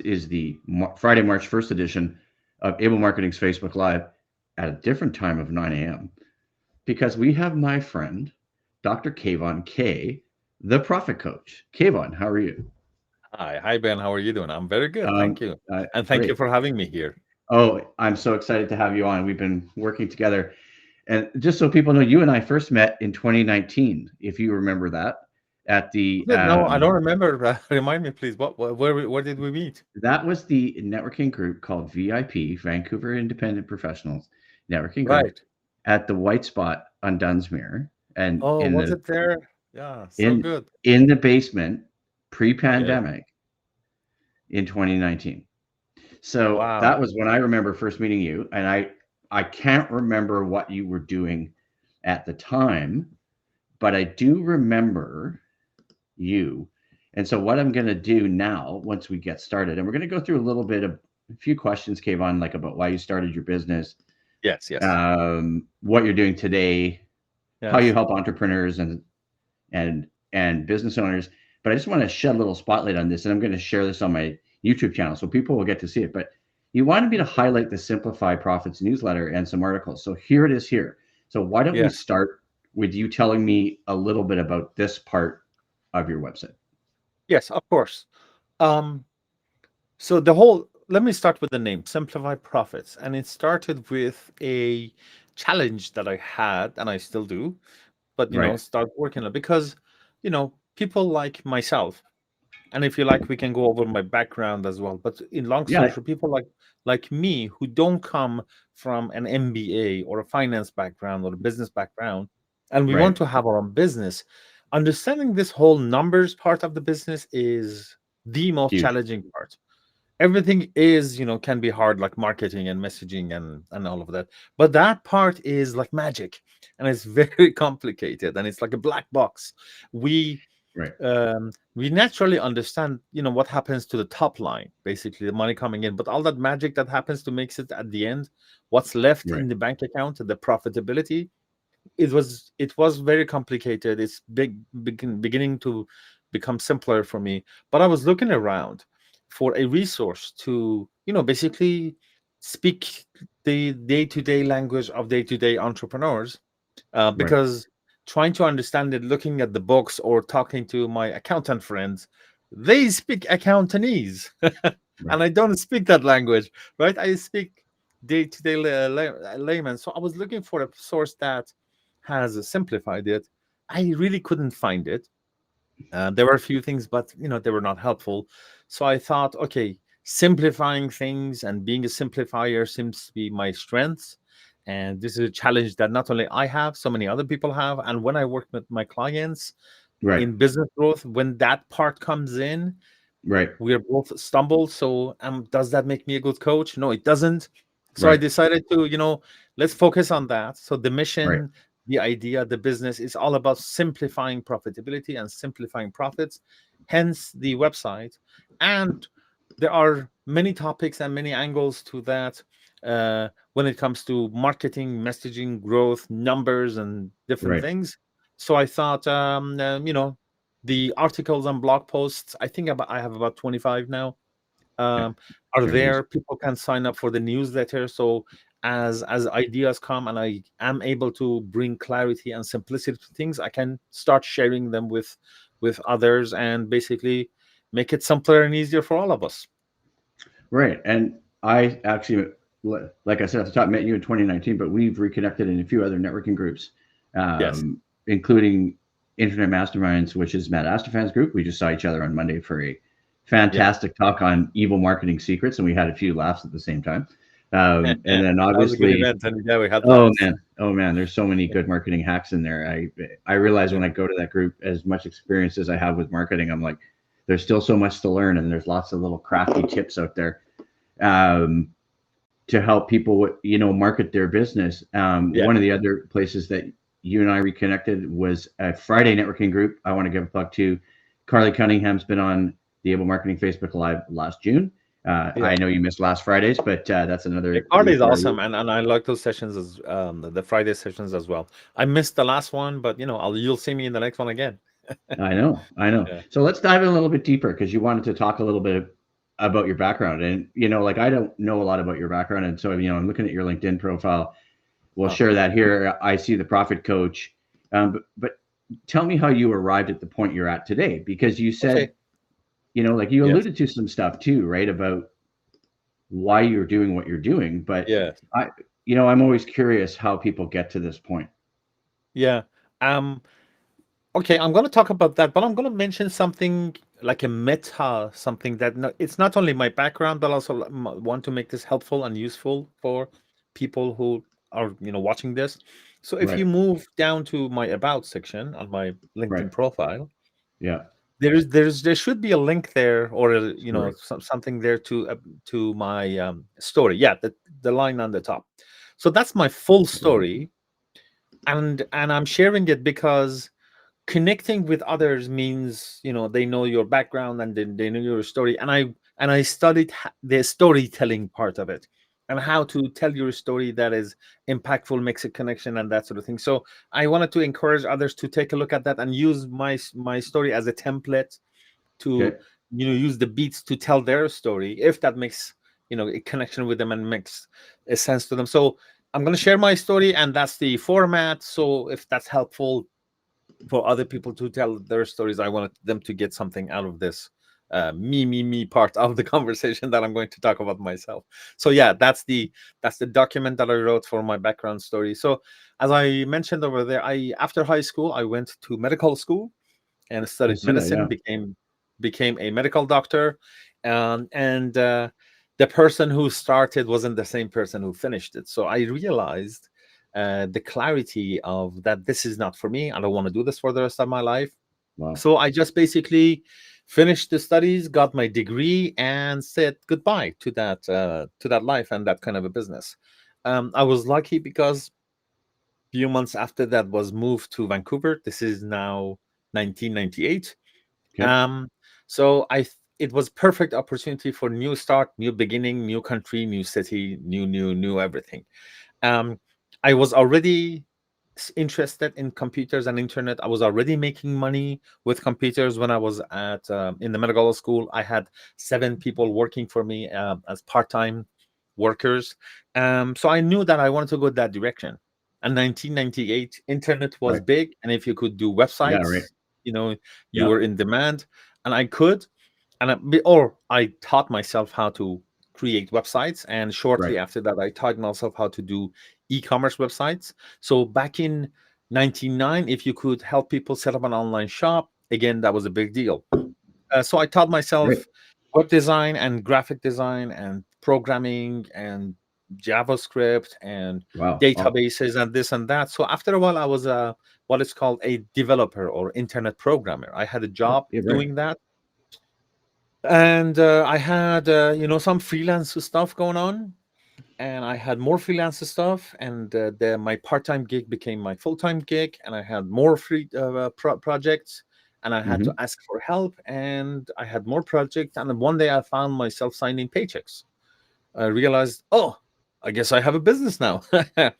is the Friday, March 1st edition of Abel Marketing's Facebook Live at a different time of 9 a.m. because we have my friend, Dr. Kayvon K, the Profit Coach. Kayvon, how are you? Hi, Ben. How are you doing? I'm very good, thank you, and thank you Great. for having me here. Oh, I'm so excited to have you on. We've been working together. And just so people know, you and I first met in 2019, if you remember that, at the No, I don't remember. Remind me, please. Where did we meet? that was the networking group called VIP, Vancouver Independent Professionals Networking Group, Right. at the White Spot on Dunsmuir, and Oh, was it there? Yeah, so in good. in the basement Okay. pre-pandemic in 2019. So Wow. that was when I remember first meeting you, and I can't remember what you were doing at the time, but I do remember you. And so what I'm going to do now, once we get started, and we're going to go through a little bit of a few questions, Kayvon, like about why you started your business, Yes, yes, what you're doing today, how you yes. help entrepreneurs and business owners. But I just want to shed a little spotlight on this, and I'm going to share this on my YouTube channel so people will get to see it. But you wanted me to highlight the Simplify Profits newsletter and some articles. So here it is here. So why don't we Yes, start with you telling me a little bit about this part of your website? yes, of course. Um, so the whole, let me start with the name, Simplify Profits. And it started with a challenge that I had, and I still do, but Right. start working on it because, people like myself. And if you like, we can go over my background as well. But in long story Yeah. short, people like me who don't come from an MBA or a finance background or a business background, and we want Right. to have our own business, understanding this whole numbers part of the business is the most Huge. challenging part. Everything is, can be hard, like marketing and messaging and all of that. But that part is like magic, and it's very complicated, and it's like a black box. We Right. we naturally understand what happens to the top line, basically the money coming in, but all that magic that happens to makes it at the end, what's left Right. in the bank account, the profitability, it was very complicated. It's beginning to become simpler for me, but I was looking around for a resource to basically speak the day-to-day language of day-to-day entrepreneurs, Right. because trying to understand it, looking at the books or talking to my accountant friends, they speak accountanese, Right. and I don't speak that language, right? I speak day-to-day layman. So I was looking for a source that has simplified it. I really couldn't find it. There were a few things, but they were not helpful. So I thought, okay, simplifying things and being a simplifier seems to be my strength. And this is a challenge that not only I have, so many other people have. And when I work with my clients Right. in business growth, when that part comes in, Right. we are both stumbled. So does that make me a good coach? No, it doesn't. So I Right. decided to, let's focus on that. So the Right. mission, the idea, the business is all about simplifying profitability and simplifying profits, hence the website. And there are many topics and many angles to that, when it comes to marketing, messaging, growth, numbers, and different Right. things. So I thought, the articles and blog posts, I think I have about 25 now, Yeah. are Very there. easy. People can sign up for the newsletter. So as ideas come and I am able to bring clarity and simplicity to things, I can start sharing them with others and basically make it simpler and easier for all of us. Right. And I actually, like I said at the top, met you in 2019, but we've reconnected in a few other networking groups, Yes. including Internet Masterminds, which is Matt Astafan's group. We just saw each other on Monday for a Yeah. fantastic talk on evil marketing secrets, and we had a few laughs at the same time. And That then was a good obviously, event, and yeah, we had laughs. oh man, there's so many good marketing hacks in there. I realize when Yeah. I go to that group, as much experience as I have with marketing, I'm like, there's still so much to learn, and there's lots of little crafty tips out there um, to help people, market their business. Yeah. One of the other places that you and I reconnected was a Friday networking group. I want to give a plug to Carly Cunningham's been on the Able Marketing Facebook Live last June. Yeah. I know you missed last Fridays, but that's The another card group is where awesome, and I like those sessions as the Friday sessions as well. I missed the last one, but you'll see me in the next one again. I know. Yeah. So let's dive in a little bit deeper because you wanted to talk a little bit about your background. And, like I don't know a lot about your background. And so, I'm looking at your LinkedIn profile. We'll Oh, share that here. I see the profit coach. But tell me how you arrived at the point you're at today, because you said, okay. like you Yes. alluded to some stuff too, right? About why you're doing what you're doing. But Yes. I, I'm always curious how people get to this point. Yeah. Um, Okay, I'm going to talk about that, but I'm going to mention something like a meta, something that it's not only my background, but also want to make this helpful and useful for people who are, watching this. So if Right. you move down to my about section on my Right. LinkedIn profile, Yeah. there should be a link there, or Story. something there to my story. Yeah, the line on the top. So that's my full story, and I'm sharing it because connecting with others means they know your background and they know your story, and I studied the storytelling part of it, and how to tell your story that is impactful, makes a connection, and that sort of thing. So I wanted to encourage others to take a look at that and use my story as a template to Okay. use the beats to tell their story, if that makes a connection with them and makes a sense to them. So I'm going to share my story, and that's the format. So if that's helpful for other people to tell their stories, I wanted them to get something out of this me part of the conversation that I'm going to talk about myself. So yeah, that's the document that I wrote for my background story. So as I mentioned over there, I after high school I went to medical school and I studied see that. medicine, Yeah. became a medical doctor, and the person who started wasn't the same person who finished it. So I realized the clarity of that this is not for me. I don't want to do this for the rest of my life. Wow. So I just basically finished the studies, got my degree, and said goodbye to that life and that kind of a business. I was lucky because few months after that was moved to Vancouver. This is now 1998. Okay. Um, so it was perfect opportunity for new start, new beginning, new country, new city, new everything. Um, I was already interested in computers and internet. I was already making money with computers when I was at in the medical school. I had 7 people working for me as part-time workers. So I knew that I wanted to go that direction. And 1998, internet was Right. big, and if you could do Yeah. Right. websites, you know, you Yeah. were in demand, and I could. Or I taught myself how to create websites, and Right. shortly after that I taught myself how to do e-commerce websites. So back in 99, if you could help people set up an online shop, again, that was a big deal. So I taught Great. myself web design and graphic design and programming and JavaScript and Wow. Oh, databases and this and that. So after a while I was what is called a developer or internet programmer. I had a yeah. job Yeah. Right. doing that, and I had some freelance stuff going on, and I had more freelance stuff, and my part-time gig became my full-time gig, and I had more free projects, and I had to Mm-hmm. ask for help, and I had more projects, and then one day I found myself signing paychecks. I realized, oh, I guess I have a business now. Yeah.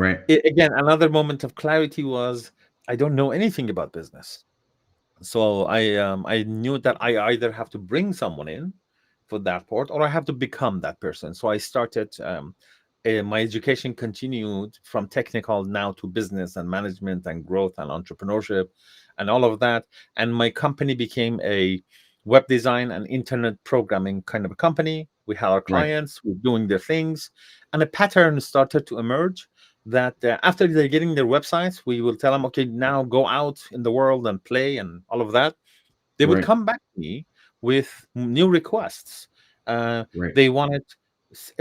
Right. Again, another moment of clarity was I don't know anything about business. So I knew that I either have to bring someone in for that part, or I have to become that person. So I started my education continued from technical now to business and management and growth and entrepreneurship and all of that. And my company became a web design and internet programming kind of a company. We had our Right. clients, we're doing their things, and a pattern started to emerge that after they're getting their websites, we will tell them, okay, now go out in the world and play and all of that. They would Right. come back to me with new requests. Right. They wanted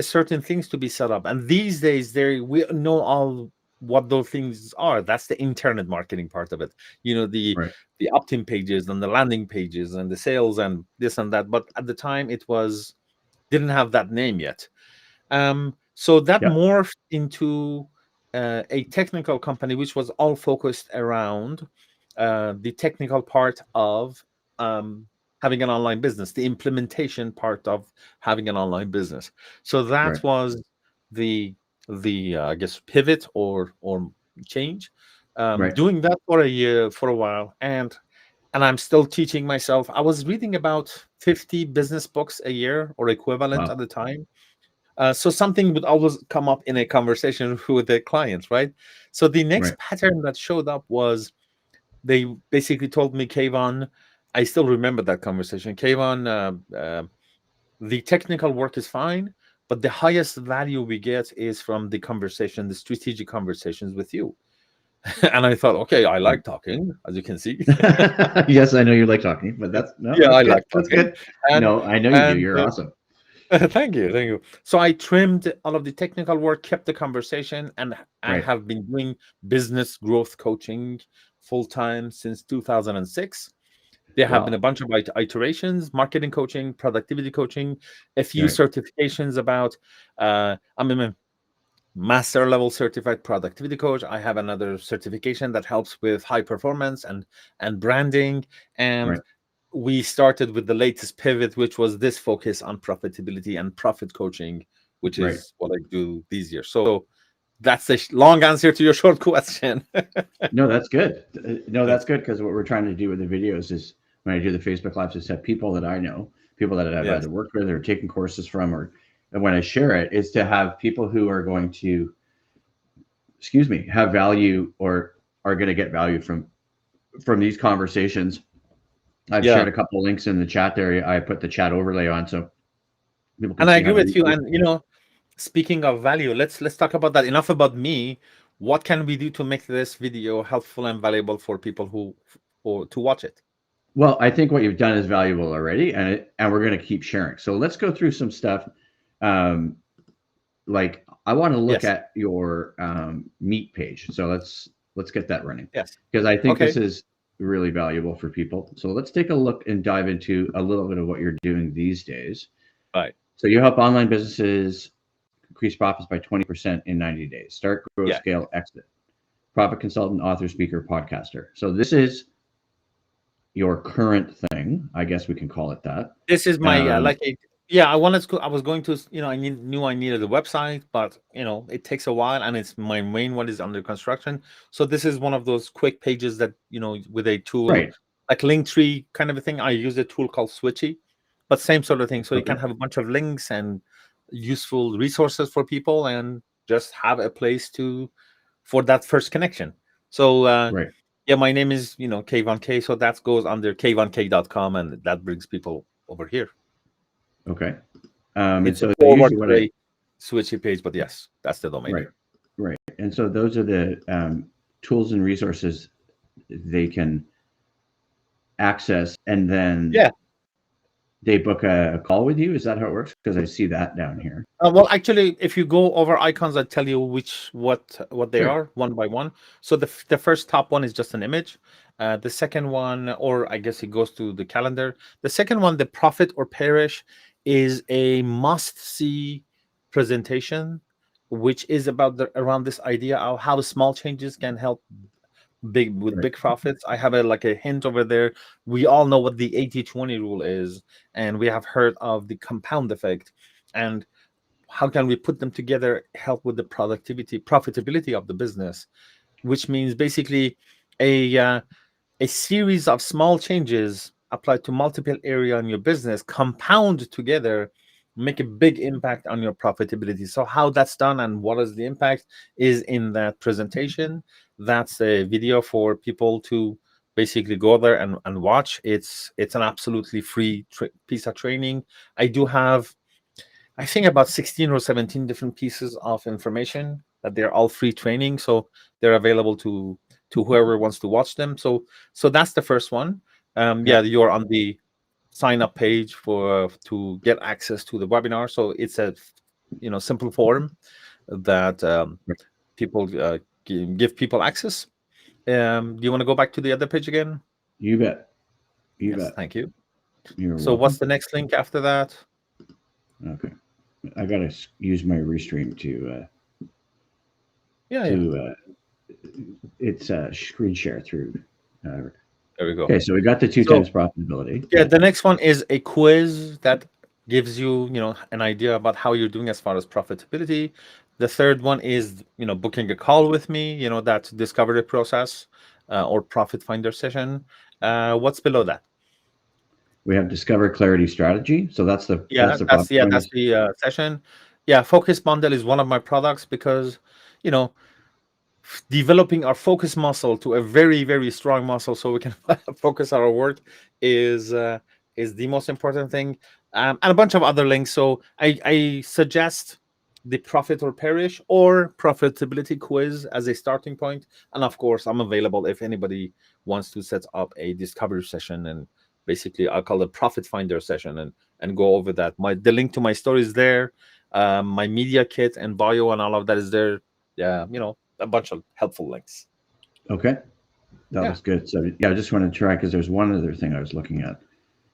certain things to be set up, and these days, we know all what those things are. That's the internet marketing part of it. Right. The opt-in pages and the landing pages and the sales and this and that. But at the time, it was didn't have that name yet. So that Yeah. morphed into a technical company, which was all focused around the technical part of um, having an online business, the implementation part of having an online business. So that Right. was the I guess pivot or change. Right. Doing that for a year, for a while, and and I'm still teaching myself. I was reading about 50 business books a year or equivalent Wow. at the time. So something would always come up in a conversation with the clients, right? So the next Right. pattern that showed up was they basically told me, Kayvon, I still remember that conversation. Kayvon, the technical work is fine, but the highest value we get is from the conversation, the strategic conversations with you. And I thought, okay, I Right. like talking, as you can see. Yes, I know you like talking, but that's no, Yeah, that's I good. like That's talking. good. And No, I know you do. and You're awesome. thank you, thank you. So I trimmed all of the technical work, kept the conversation, and I Right. have been doing business growth coaching full time since 2006. There have been a Wow. bunch of iterations, marketing coaching, productivity coaching, a few Right. certifications about. I'm a master level certified productivity coach. I have another certification that helps with high performance and branding. And Right. we started with the latest pivot, which was this focus on profitability and profit coaching, which Right. is what I do these years. So that's the long answer to your short question. No, that's good. No, Yeah. that's good because what we're trying to do with the videos is when I do the Facebook Lives is have people that I know, people that I've Yes. either worked with or taken courses from, or and when I share it, is to have people who are going to, excuse me, have value or are going to get value from these conversations. I've Yeah. shared a couple links in the chat there. I put the chat overlay on so people can And I see agree how to with you. read. And speaking of value, let's talk about that. Enough about me. What can we do to make this video helpful and valuable for people who or to watch it? Well, I think what you've done is valuable already, and we're going to keep sharing. So let's go through some stuff. Um, like I want to look Yes. at your meet page. So let's get that running Yes. because I think Okay. this is really valuable for people. So let's take a look and dive into a little bit of what you're doing these days. Right. So you help online businesses increase profits by 20% in 90 days. Start, grow, Yeah. scale, exit. Profit consultant, author, speaker, podcaster. So this is your current thing. I guess we can call it that. This is my Um, yeah. I was going to knew I needed a website, but it takes a while, and it's my main one is under construction. So this is one of those quick pages that with a tool right. like Linktree kind of a thing. I use a tool called Switchy, but same sort of thing. So you Okay. can have a bunch of links and useful resources for people, and just have a place to for that first connection. So Right. yeah, my name is Kayvon K, so that goes under kayvonk.com, and that brings people over here. Okay. And It's a so forward usually what to I a switchy page, but yes, that's the domain right. name. Right. And so those are the tools and resources they can access, and then Yeah. they book a call with you. Is that how it works? Because I see that down here. Well, actually, if you go over icons, I tell you what they Sure. are one by one. So the first top one is just an image. The second one, or I guess it goes to the calendar. The second one, the profit or perish, is a must-see presentation, which is about around this idea of how small changes can help Right. big profits. I have a hint over there. We all know what the 80/20 rule is, and we have heard of the compound effect. And how can we put them together, help with the profitability of the business, which means basically a a series of small changes applied to multiple area in your business compound together, make a big impact on your profitability. So how that's done and what is the impact is in that presentation. That's a video for people to basically go there and watch. It's an absolutely free piece of training. I do have, I think, about 16 or 17 different pieces of information that they're all free training. So they're available to whoever wants to watch them. So that's the first one. Yeah, Yep. you're on the sign up page for to get access to the webinar. So it's a simple form that Right. people give people access. Do you want to go back to the other page again? You bet. You Yes, bet. thank you. You're So what's welcome. the next link after that? Okay. I gotta use my restream Yeah, yeah. to it's screen share through. Uh, There we go. okay, so we got the two So times profitability. yeah, the next one is a quiz that gives you, an idea about how you're doing as far as profitability. The third one is, booking a call with me, that discovery process or profit finder session. What's below that? We have discover clarity strategy. So Yeah, that's the that's yeah, that's points. the session. Yeah, focus bundle is one of my products because you know developing our focus muscle to a very very strong muscle so we can focus our work is uh, is the most important thing, and a bunch of other links. So I suggest the profit or perish or profitability quiz as a starting point, and of course I'm available if anybody wants to set up a discovery session, and basically I'll call it profit finder session, and go over that. The link to my story is there, my media kit and bio and all of that is there. Yeah, a bunch of helpful links. Okay, that Yeah. looks good. So yeah, I just want to try because there's one other thing I was looking at.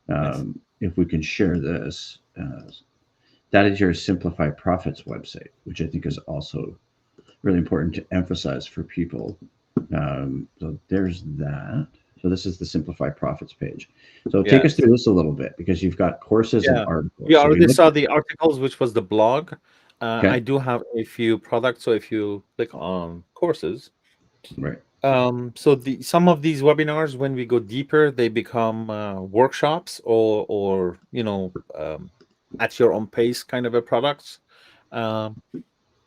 Yes. If we can share this, that is your Simplify Profits website, which I think is also really important to emphasize for people. So there's that. So this is the Simplify Profits page. So take us Yes. through this a little bit because you've got courses and Yeah. We articles. So we already looked saw at the articles, which was the blog. I okay, do have a few products. So if you click on courses, right, so the some of these webinars, when we go deeper, they become workshops or at your own pace kind of a products. Um,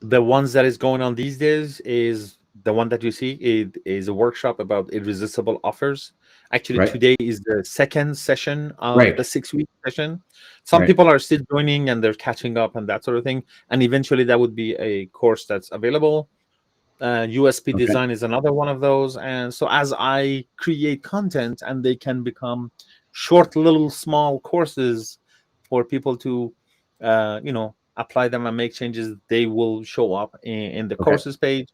the ones that is going on these days is the one that you see. It is a workshop about irresistible offers. Actually, right, today is the second session of right, the 6 week session. Some right. people are still joining and they're catching up and that sort of thing, and eventually that would be a course that's available. USP Okay, design is another one of those. And so as I create content and they can become short, little, small courses for people to, apply them and make changes, they will show up in the okay. courses page.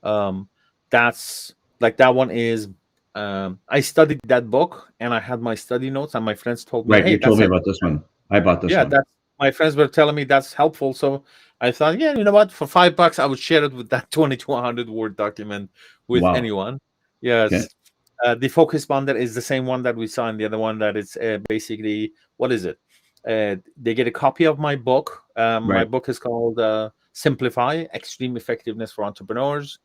Um, that's like that one is. I studied that book and I had my study notes, and my friends told me, Right. "Hey, You told that's me a about this one. I bought this yeah, one. that's my friends were telling me that's helpful." So I thought, yeah, you know what? For $5, I would share it with that 20 to 100 word document with Wow. anyone. Okay. Yes. The focus bundle is the same one that we saw in the other one. That it's basically what is it? They get a copy of my book. My Right. book is called Simplify: Extreme Effectiveness for Entrepreneurs.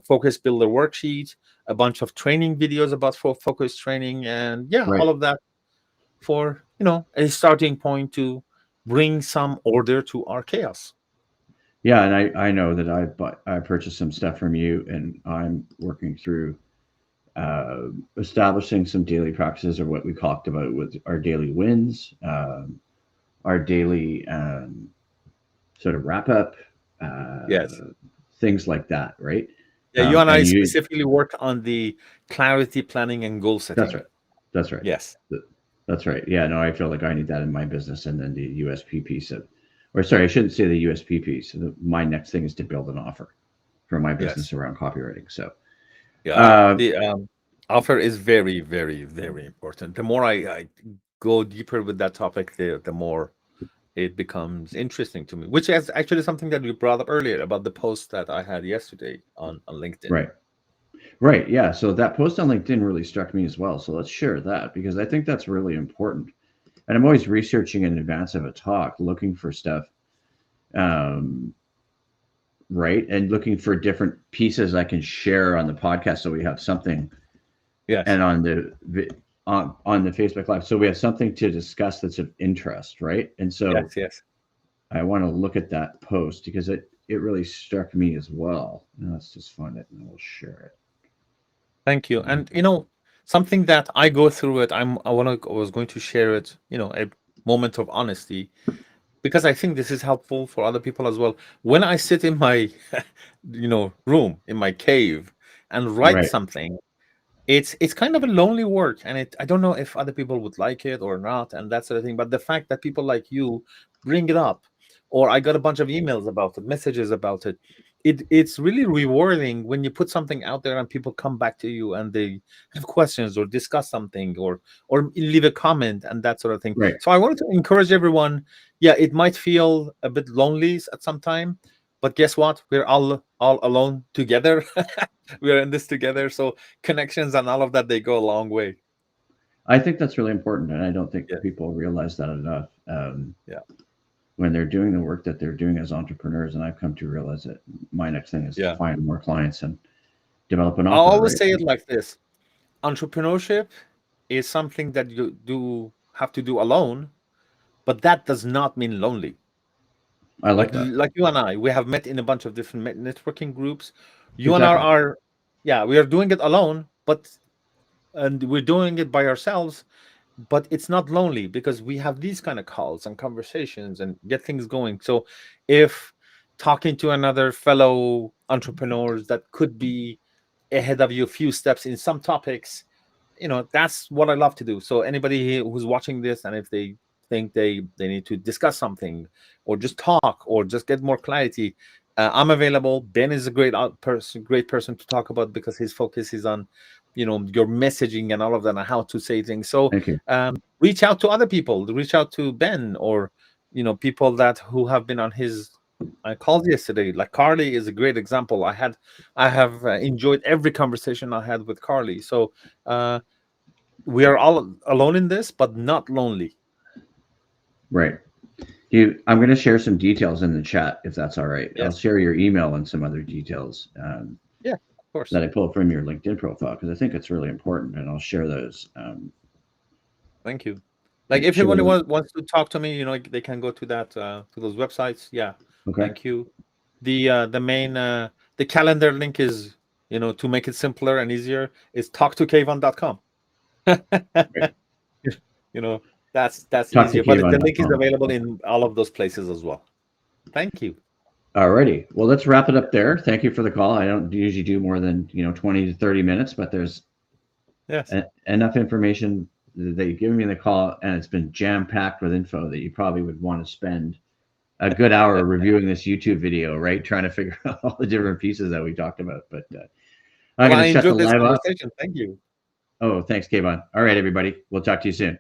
Focus Builder worksheet, a bunch of training videos about focus training, and yeah, Right. all of that for a starting point to bring some order to our chaos. Yeah, and I know that I purchased some stuff from you, and I'm working through uh, establishing some daily practices, or what we talked about with our daily wins, our daily sort of wrap up, Yes. things like that, right? Yeah, you and I And you, specifically work on the clarity planning and goal that's setting. right, that's right, Yes. that's right. Yeah, no, I feel like I need that in my business, and then the USP piece of, or sorry, I shouldn't say the USP piece. My next thing is to build an offer for my business Yes. around copywriting. So, Yeah. uh, The offer is very, very, very important. The more I go deeper with that topic, the more it becomes interesting to me, which is actually something that you brought up earlier about the post that I had yesterday on LinkedIn. right. Right. Yeah. So that post on LinkedIn really struck me as well. So let's share that because I think that's really important. And I'm always researching in advance of a talk, looking for stuff, um, right, and looking for different pieces I can share on the podcast, so we have something, Yes. and on the Facebook Live, so we have something to discuss that's of interest, right? And so Yes. Yes. I want to look at that post because it really struck me as well. And let's just find it and we'll share Thank you. it. And something that I go through it, I was going to share it, a moment of honesty, because I think this is helpful for other people as well. When I sit in my, room, in my cave and write Right. something, it's kind of a lonely work, and I don't know if other people would like it or not, and that sort of thing. But the fact that people like you bring it up, or I got a bunch of emails about it, messages about it, it's really rewarding when you put something out there and people come back to you and they have questions or discuss something or leave a comment and that sort of thing. Right. So I wanted to encourage everyone. Yeah, it might feel a bit lonely at some time, but guess what? We're all alone together. We are in this together. So connections and all of that, they go a long way. I think that's really important, and I don't think Yeah. people realize that enough Yeah. when they're doing the work that they're doing as entrepreneurs. And I've come to realize that my next thing is to Yeah. find more clients and develop an I'll offer, always right? say it like this. entrepreneurship is something that you do have to do alone, but that does not mean lonely. I like that. Like you and I, we have met in a bunch of different networking groups. You and I Exactly. are, yeah, we are doing it alone, but and we're doing it by ourselves, but it's not lonely because we have these kind of calls and conversations and get things going. So if talking to another fellow entrepreneurs that could be ahead of you a few steps in some topics, that's what I love to do. So anybody who's watching this, and if they think they need to discuss something or just talk or just get more clarity, I'm available. Ben is a great person to talk about because his focus is on your messaging and all of that and how to say things. So Thank you. reach out to other people, reach out to Ben, or people that who have been on his I called yesterday. Like Carly is a great example. I have enjoyed every conversation I had with Carly. So uh, we are all alone in this, but not lonely. Right. I'm going to share some details in the chat if that's all right. I'll Yes. share your email and some other details Yeah, of course. that I pulled from your LinkedIn profile because I think it's really important, and I'll share those. Thank you. Like And if share anybody them. wants to talk to me, they can go to that to those websites. Yeah. Okay. Thank you. The main the calendar link is to make it simpler and easier is talktokayvon.com. Great. you know that's Talk to easier, but the link is Kayvon.com. available in all of those places as well. Thank you. Alrighty. Well, let's wrap it up there. Thank you for the call. I don't usually do more than 20 to 30 minutes, but there's Yes. enough information that you've given me in the call, and it's been jam packed with info that you probably would want to spend a good hour reviewing this YouTube video, right? Trying to figure out all the different pieces that we talked about. But I'm Well, going I to shut the enjoyed this live up. conversation. Thank you. Oh, thanks, Kayvon. All right, everybody. We'll talk to you soon.